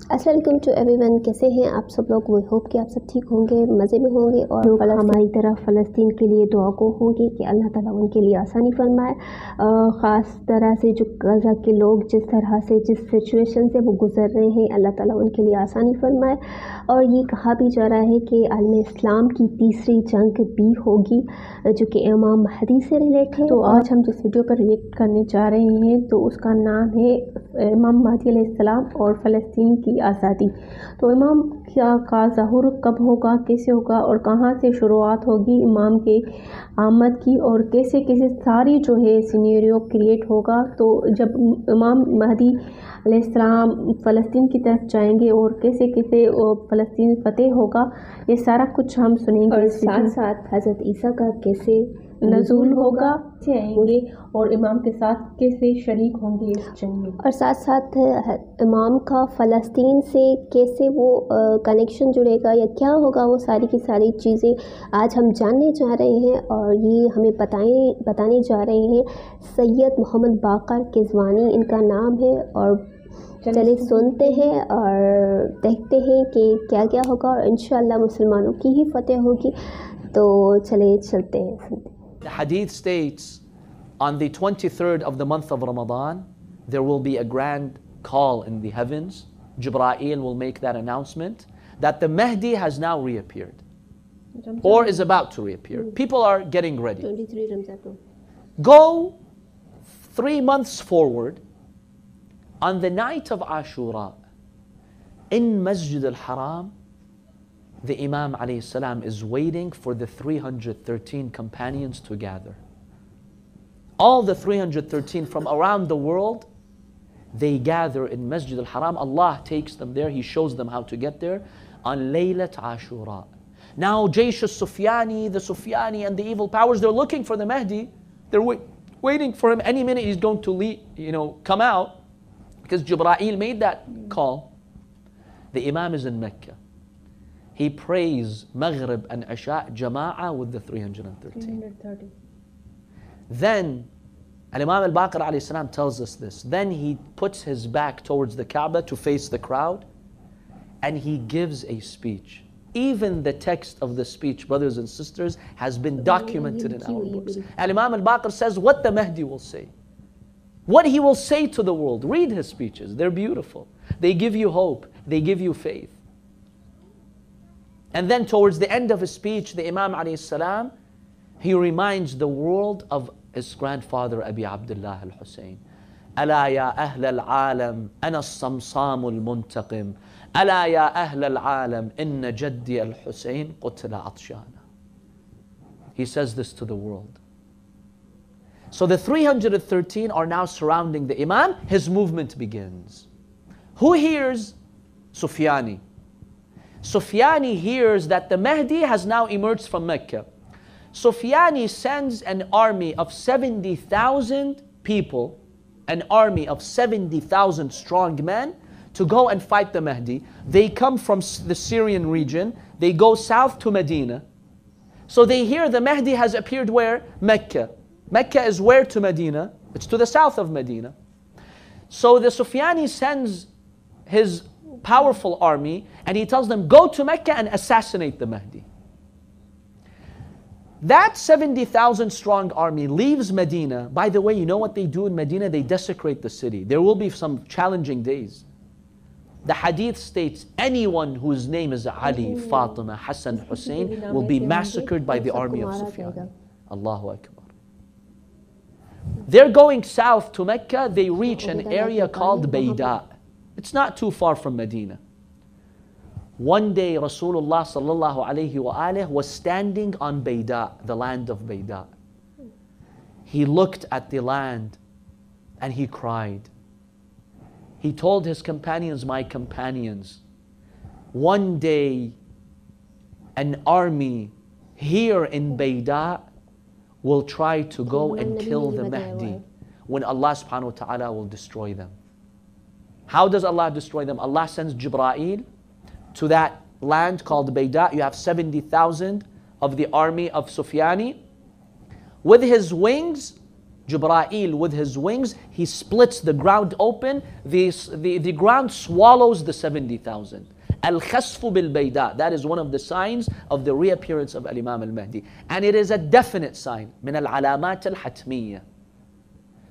अस्सलाम वालेकुम to everyone. कैसे हैं आप सब लोग? वी होप कि आप सब ठीक होंगे, मज़े में होंगे और लोग हमारी तरफ फ़लस्तीन के लिए दुआ को होंगे कि अल्लाह ताला उनके लिए आसानी फरमाए। ख़ास तरह से जो गज़ा के लोग जिस तरह से जिस सिचुएशन से वो गुज़र रहे हैं, अल्लाह ताला उनके लिए आसानी फरमाए। और ये कहा भी जा रहा है कि आलम इस्लाम की तीसरी जंग भी होगी जो कि इमाम महदी से रिलेट है। तो आज हम जिस वीडियो पर रिएक्ट करने जा रहे हैं तो उसका नाम है इमाम महदी अलैहिस्सलाम और फ़लस्तीन की आज़ादी। तो इमाम का ज़हूर कब होगा, कैसे होगा और कहाँ से शुरुआत होगी इमाम के आमद की, और कैसे कैसे सारी जो है सिनेरियो क्रिएट होगा। तो जब इमाम महदी अलैहिस्सलाम फ़लस्तीन की तरफ जाएंगे और कैसे कैसे फ़लस्तीन फ़तेह होगा, ये सारा कुछ हम सुनेंगे। और साथ साथ हज़रत ईसा का कैसे नज़ूल होगा, कैसे आएंगे और इमाम के साथ कैसे शरीक होंगे इस जंग में, और साथ साथ इमाम का फ़लस्तीन से कैसे वो कनेक्शन जुड़ेगा या क्या होगा, वो सारी की सारी चीज़ें आज हम जानने जा रहे हैं। और ये हमें बताने जा रहे हैं सैयद मोहम्मद बाक़र क़ज़वानी इनका नाम है। और चले सुनते हैं और देखते हैं कि क्या क्या होगा और इंशाअल्लाह मुसलमानों की ही फतेह होगी। तो चले चलते हैं। The hadith states on the 23rd of the month of Ramadan there will be a grand call in the heavens. Jibreel will make that announcement that the Mahdi has now reappeared or is about to reappear. People are getting ready. 23 Ramzan. Go 3 months forward. On the night of Ashura, in Masjid al-Haram, the Imam alayhi salam is waiting for the 313 companions to gather. All the 313 from around the world, they gather in Masjid al-Haram. Allah takes them there. He shows them how to get there on Laylat Ashura. Now, Jaysh al-Sufyani, the Sufyani and the evil powers, they're looking for the Mahdi. They're waiting for him. Any minute he's going to come out. Because Jibreel made that call. The Imam is in Mecca. He prays Maghrib and Isha Jama'ah with the 313. Then, Imam al-Baqar alayhi salam tells us this. Then he puts his back towards the Kaaba to face the crowd and he gives a speech. Even the text of the speech, brothers and sisters, has been documented in our books. And Imam al-Baqar says what the Mahdi will say. What he will say to the world. Read his speeches. They're beautiful. They give you hope. They give you faith. And then towards the end of his speech, the Imam alayhi salam, he reminds the world of his grandfather Abi Abdullah al-Hussein. ألا يا أهل العالم أنا الصمصام المنتقم ألا يا أهل العالم إن جدي الحسين قتل عطشانا. He says this to the world. So the 313 are now surrounding the Imam. His movement begins. Who hears? Sufyani. Sufyani hears that the Mahdi has now emerged from Mecca. Sufyani sends an army of 70,000 people, an army of 70,000 strong men to go and fight the Mahdi. They come from the Syrian region. They go south to Medina. So they hear the Mahdi has appeared where? Mecca. Mecca is where to Medina? It's to the south of Medina. So the Sufyani sends his powerful army and he tells them, go to Mecca and assassinate the Mahdi. That 70,000 strong army leaves Medina. By the way, you know what they do in Medina? They desecrate the city. There will be some challenging days. The hadith states anyone whose name is Ali, Fatima, Hassan, Hussein will be massacred by the army of Sufyan. Allahu Akbar. They're going south to Mecca. They reach an area called Bayda. It's not too far from Medina. One day Rasulullah sallallahu alayhi wa alihi was standing on Bayda, the land of Bayda. He looked at the land and he cried. He told his companions, my companions, one day an army here in Bayda will try to go and kill the Mahdi when Allah subhanahu wa ta'ala will destroy them. How does Allah destroy them? Allah sends Jibreel to that land called Bayda. You have 70,000 of the army of Sufyani. With his wings, Jibra'il with his wings, he splits the ground open, the ground swallows the 70,000. Al-khasfu bil-bayda, that is one of the signs of the reappearance of Al-Imam al-Mahdi. And it is a definite sign, min al-alamat al-hatmiyya.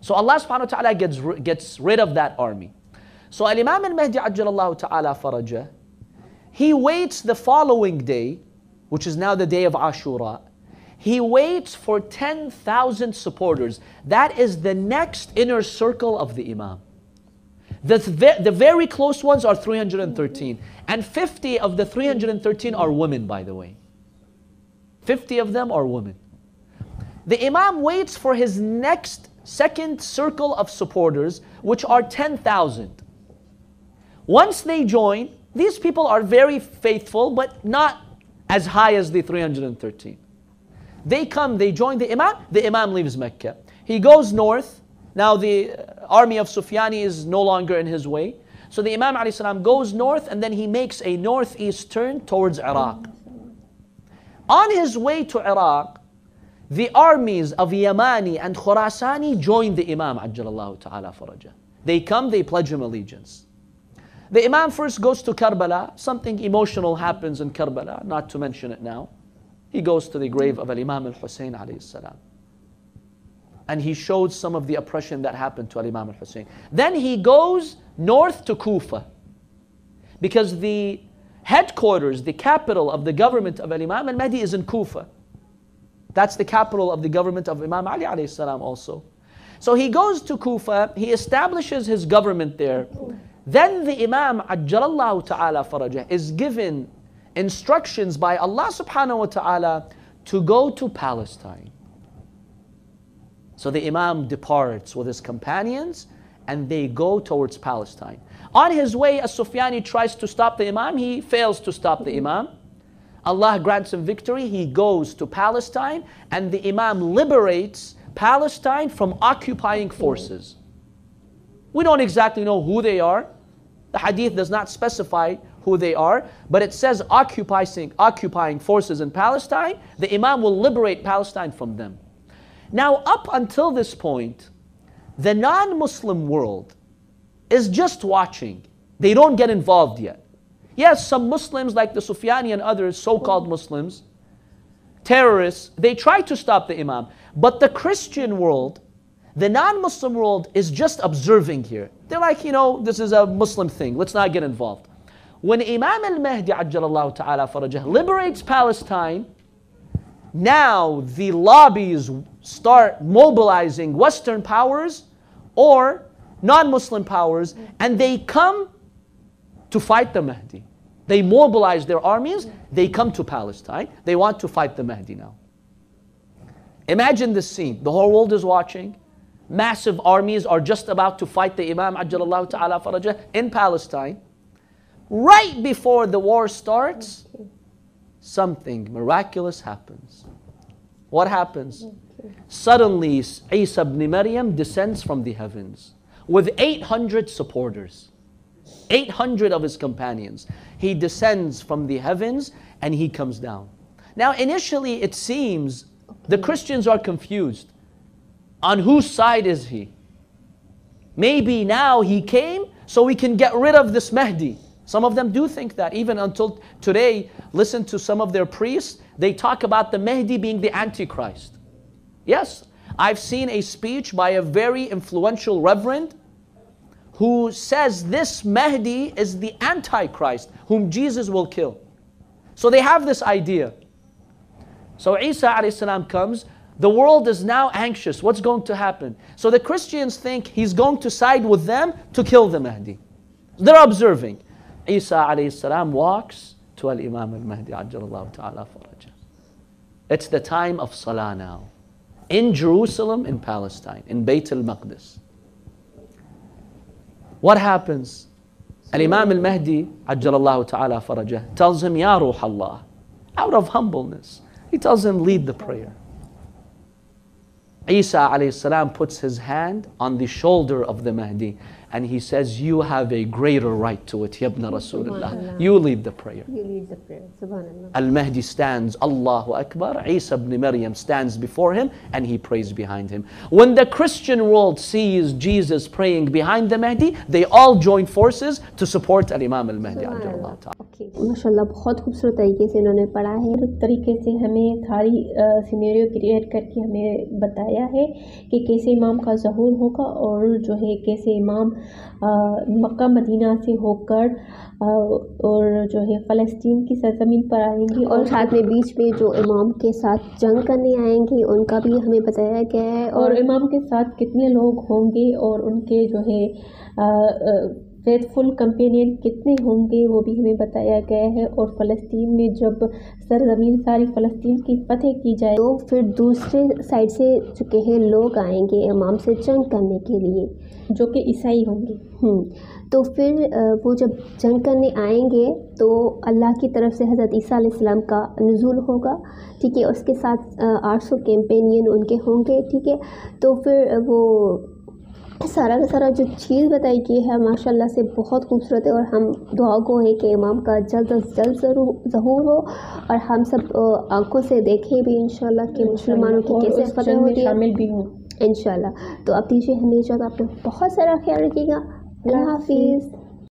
So Allah subhanahu wa ta'ala gets rid of that army. So Al-Imam al-Mahdi ajjalallahu ta'ala farajah, he waits the following day, which is now the day of Ashura. He waits for 10,000 supporters. That is the next inner circle of the Imam. The very close ones are 313. And 50 of the 313 are women, by the way. 50 of them are women. The Imam waits for his next second circle of supporters, which are 10,000. Once they join, these people are very faithful, but not as high as the 313. They come, they join the Imam leaves Mecca. He goes north. Now the army of Sufyani is no longer in his way. So the Imam ﷺ goes north and then he makes a northeast turn towards Iraq. On his way to Iraq, the armies of Yamani and Khurasani join the Imam ajjalallahu ta'ala farajah. They come, they pledge him allegiance. The Imam first goes to Karbala. Something emotional happens in Karbala, not to mention it now. He goes to the grave of Al-Imam al-Hussein alayhi salam. And he showed some of the oppression that happened to Al-Imam al-Hussein. Then he goes north to Kufa. Because the headquarters, the capital of the government of Al-Imam al-Mahdi is in Kufa. That's the capital of the government of Imam Ali alayhi salam also. So he goes to Kufa, he establishes his government there. Then the Imam ajjalallahu ta'ala farajah is given instructions by Allah subhanahu wa ta'ala to go to Palestine. So the Imam departs with his companions and they go towards Palestine. On his way, As-Sufyani tries to stop the Imam. He fails to stop the Imam. Allah grants him victory. He goes to Palestine and the Imam liberates Palestine from occupying forces. We don't exactly know who they are. The hadith does not specify who they are, but it says occupying forces in Palestine. The Imam will liberate Palestine from them. Now, up until this point, the non-Muslim world is just watching. They don't get involved yet. Yes, some Muslims like the Sufyani and others, so-called Muslims, terrorists, they try to stop the Imam. But the Christian world, the non-Muslim world is just observing here. They're like, this is a Muslim thing. Let's not get involved. When Imam al-Mahdi ajjalallahu ta'ala farajah liberates Palestine, now the lobbies start mobilizing Western powers or non-Muslim powers, and they come to fight the Mahdi. They mobilize their armies, they come to Palestine, they want to fight the Mahdi now. Imagine this scene. The whole world is watching. Massive armies are just about to fight the Imam ajjalallahu ta'ala farajah in Palestine. Right before the war starts, something miraculous happens. What happens? Suddenly, Isa ibn Maryam descends from the heavens with 800 supporters, 800 of his companions. He descends from the heavens and he comes down. Now, initially, it seems the Christians are confused. On whose side is he? Maybe now he came so we can get rid of this Mahdi. Some of them do think that. Even until today, listen to some of their priests. They talk about the Mahdi being the Antichrist. Yes, I've seen a speech by a very influential reverend who says this Mahdi is the Antichrist whom Jesus will kill. So they have this idea. So Isa alayhi salam comes. The world is now anxious. What's going to happen? So the Christians think he's going to side with them to kill the Mahdi. They're observing. Isa alayhi salam walks to Al-Imam al-Mahdi ajjalallahu ta'ala farajah. It's the time of Salah now. In Jerusalem, in Palestine, in Bayt al-Maqdis. What happens? Al-Imam al-Mahdi ajjalallahu ta'ala farajah tells him, Ya Ruh Allah, out of humbleness. He tells him, lead the prayer. Isa alayhi salam puts his hand on the shoulder of the Mahdi and he says, you have a greater right to it, ya ibn Rasulullah. You lead the prayer. You lead the prayer. Subhanallah. Al-Mahdi stands, Allahu Akbar, Isa ibn Maryam stands before him, and he prays behind him. When the Christian world sees Jesus praying behind the Mahdi, they all join forces to support al-Imam al-Mahdi Ajjallahu ta'ala. Okay. माशाल्लाह बहुत खूबसूरत तरीके से इन्होंने पढ़ा है, तरीके से हमें सारी सिनेरियो क्रिएट करके हमें बताया है कि कैसे इमाम का ज़हूर होगा और जो है कैसे इमाम मक्का मदीना से होकर और जो है फ़लस्तीन की सरज़मीन पर आएंगे और साथ में बीच में जो इमाम के साथ जंग करने आएंगे उनका भी हमें बताया गया है, और इमाम के साथ कितने लोग होंगे और उनके जो है फेथफुल कंपेनियन कितने होंगे वो भी हमें बताया गया है। और फ़लस्तीन में जब सरज़मीन सारी फ़लस्तीन की फ़तह की जाए तो फिर दूसरे साइड से चुके हैं लोग आएंगे इमाम से जंग करने के लिए, जो कि ईसाई होंगे। तो फिर वो जब जंग करने आएंगे तो अल्लाह की तरफ से हज़रत ईसा अलैहिस्सलाम का नुज़ूल होगा, ठीक है, उसके साथ 800 कैंपेनियन उनके होंगे, ठीक है। तो फिर वो सारा का सारा जो चीज़ बताई गई है माशाल्लाह से बहुत खूबसूरत है, और हम दुआ गो है कि इमाम का जल्द अज जल्द ज़हूर हो और हम सब आंखों से देखें भी इंशाल्लाह कि मुसलमानों की कैसे फतह होती है, शामिल भी हों इंशाल्लाह। तो अब दीजिए हमें इजाज़त, आपने बहुत सारा ख्याल रखिएगा। अल्लाह हाफिज़।